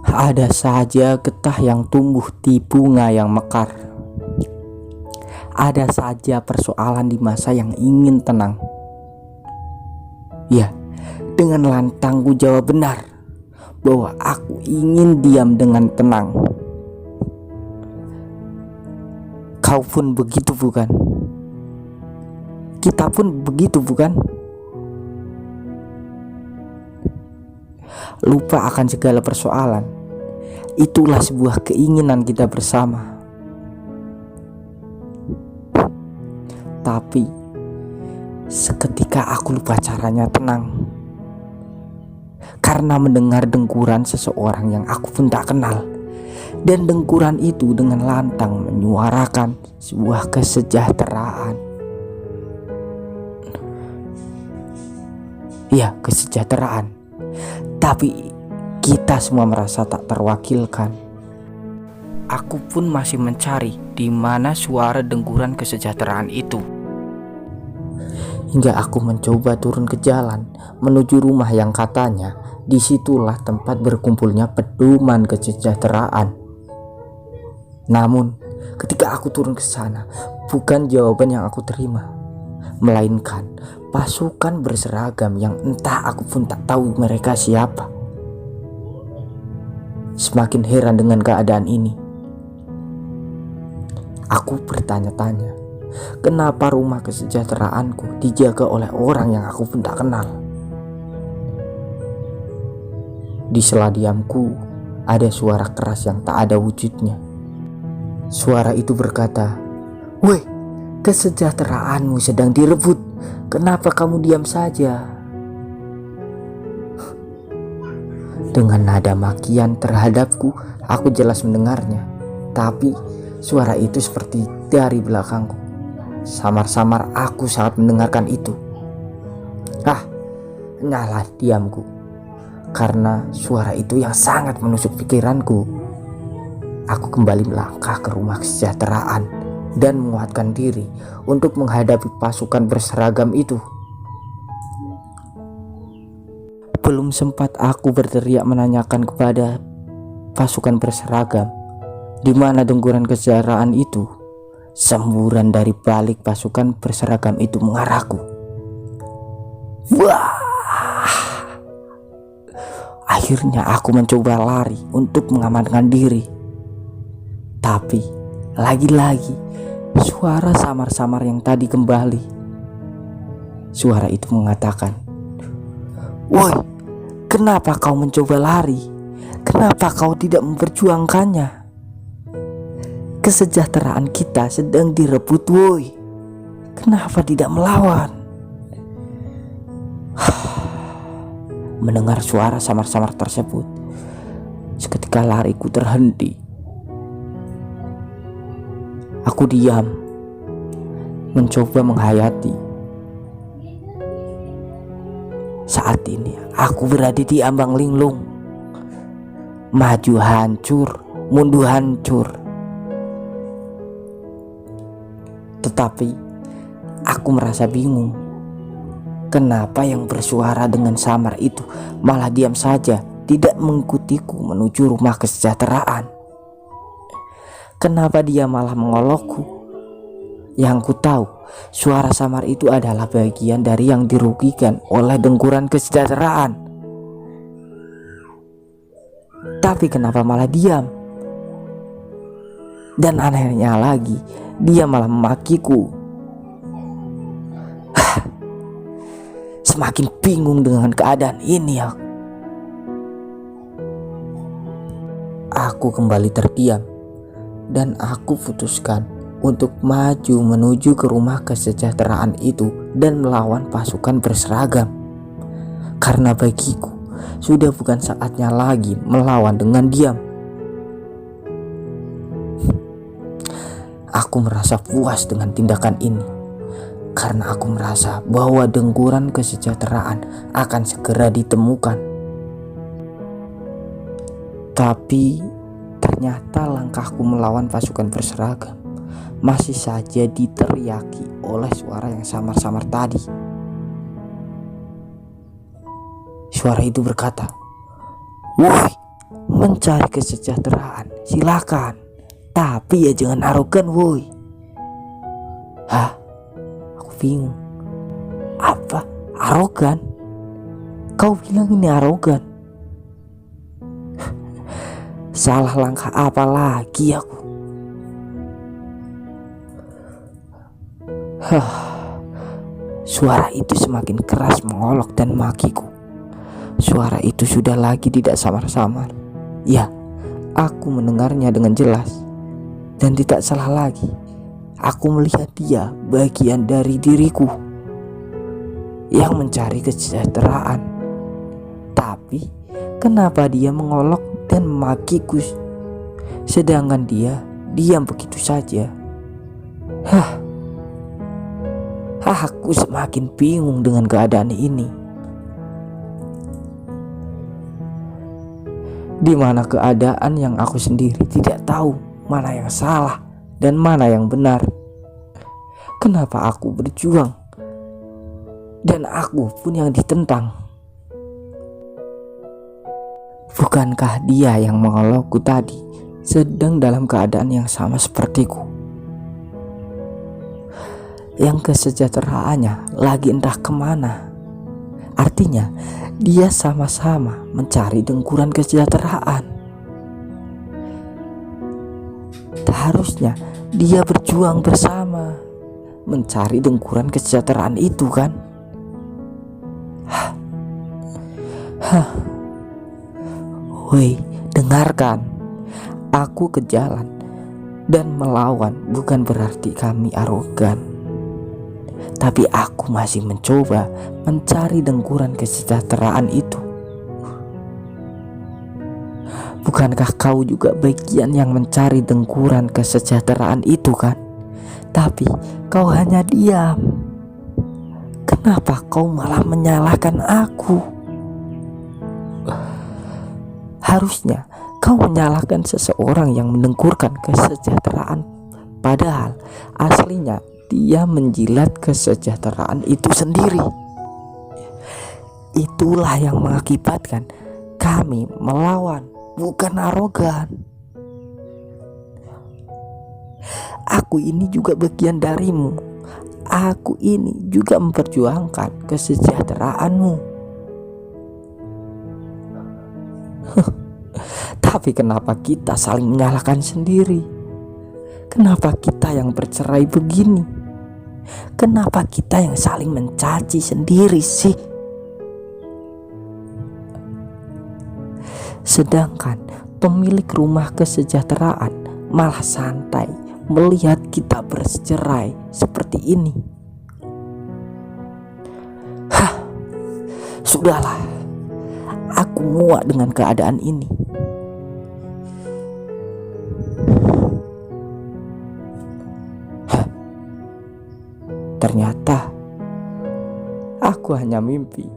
Ada saja getah yang tumbuh di bunga yang mekar. Ada saja persoalan di masa yang ingin tenang. Ya, dengan lantang ku jawab benar bahwa aku ingin diam dengan tenang. Kau pun begitu bukan? Kita pun begitu bukan? Lupa akan segala persoalan. Itulah sebuah keinginan kita bersama. Tapi seketika aku lupa caranya tenang, karena mendengar dengkuran seseorang yang aku pun tak kenal. Dan dengkuran itu dengan lantang menyuarakan sebuah kesejahteraan. Ya, kesejahteraan. Tapi kita semua merasa tak terwakilkan. Aku pun masih mencari di mana suara dengkuran kesejahteraan itu. Hingga aku mencoba turun ke jalan menuju rumah yang katanya disitulah tempat berkumpulnya pedoman kesejahteraan. Namun, ketika aku turun ke sana, bukan jawaban yang aku terima, melainkan pasukan berseragam yang entah aku pun tak tahu mereka siapa. Semakin heran dengan keadaan ini. Aku bertanya-tanya, kenapa rumah kesejahteraanku dijaga oleh orang yang aku pun tak kenal? Di sela diamku, ada suara keras yang tak ada wujudnya. Suara itu berkata, "Woi, kesejahteraanmu sedang direbut. Kenapa kamu diam saja?" Dengan nada makian terhadapku, aku jelas mendengarnya. Tapi suara itu seperti dari belakangku. Samar-samar aku sangat mendengarkan itu. Nyala diamku, karena suara itu yang sangat menusuk pikiranku. Aku kembali melangkah ke rumah kesejahteraan dan menguatkan diri untuk menghadapi pasukan berseragam itu. Belum sempat aku berteriak menanyakan kepada pasukan berseragam di mana dengkuran kesejahteraan itu, semburan dari balik pasukan berseragam itu mengarahku. Wah! Akhirnya aku mencoba lari untuk mengamankan diri. Tapi lagi-lagi suara samar-samar yang tadi kembali. Suara itu mengatakan, "Woi, kenapa kau mencoba lari? Kenapa kau tidak memperjuangkannya? Kesejahteraan kita sedang direbut, woi. Kenapa tidak melawan?" Mendengar suara samar-samar tersebut, seketika lariku terhenti. Aku diam, mencoba menghayati. Saat ini aku berada di ambang linglung. Maju hancur, mundur hancur. Tetapi aku merasa bingung. Kenapa yang bersuara dengan samar itu malah diam saja, tidak mengikutiku menuju rumah kesejahteraan? Kenapa dia malah mengolokku? Yang ku tahu, suara samar itu adalah bagian dari yang dirugikan oleh dengkuran kesejahteraan. Tapi kenapa malah diam? Dan anehnya lagi, dia malah memakiku. Semakin bingung dengan keadaan ini. Aku kembali terdiam. Dan aku putuskan untuk maju menuju ke rumah kesejahteraan itu dan melawan pasukan berseragam. Karena bagiku sudah bukan saatnya lagi melawan dengan diam. Aku merasa puas dengan tindakan ini, karena aku merasa bahwa dengkuran kesejahteraan akan segera ditemukan. Tapi ternyata langkahku melawan pasukan berseragam masih saja diteriaki oleh suara yang samar-samar tadi. Suara itu berkata, "Woi, Mencari kesejahteraan silakan, tapi ya jangan arogan woi. Hah? Aku bingung. Apa? Arogan? Kau bilang ini arogan? Salah langkah apa lagi aku? Suara itu semakin keras mengolok dan makiku. Suara itu sudah lagi tidak samar-samar. Ya, aku mendengarnya dengan jelas. Dan tidak salah lagi, aku melihat dia bagian dari diriku yang mencari kesejahteraan. Tapi kenapa dia mengolok dan memakiku, sedangkan dia diam begitu saja? Aku semakin bingung dengan keadaan ini. Di mana keadaan yang aku sendiri tidak tahu mana yang salah dan mana yang benar. Kenapa aku berjuang dan aku pun yang ditentang? Bukankah dia yang mengolokku tadi sedang dalam keadaan yang sama sepertiku, yang kesejahteraannya lagi entah kemana? Artinya dia sama-sama mencari dengkuran kesejahteraan. Harusnya dia berjuang bersama mencari dengkuran kesejahteraan itu kan? Woi, dengarkan. Aku ke jalan dan melawan bukan berarti kami arogan. Tapi aku masih mencoba mencari dengkuran kesejahteraan itu. Bukankah kau juga bagian yang mencari dengkuran kesejahteraan itu kan? Tapi kau hanya diam. Kenapa kau malah menyalahkan aku? Harusnya kau menyalahkan seseorang yang mendengkurkan kesejahteraan, padahal aslinya dia menjilat kesejahteraan itu sendiri. Itulah yang mengakibatkan kami melawan, bukan arogan. Aku ini juga bagian darimu. Aku ini juga memperjuangkan kesejahteraanmu. Tapi kenapa kita saling menyalahkan sendiri? Kenapa kita yang bercerai begini? Kenapa kita yang saling mencaci sendiri sih? Sedangkan pemilik rumah kesejahteraan malah santai melihat kita bercerai seperti ini. Sudahlah, aku muak dengan keadaan ini. Ternyata aku hanya mimpi.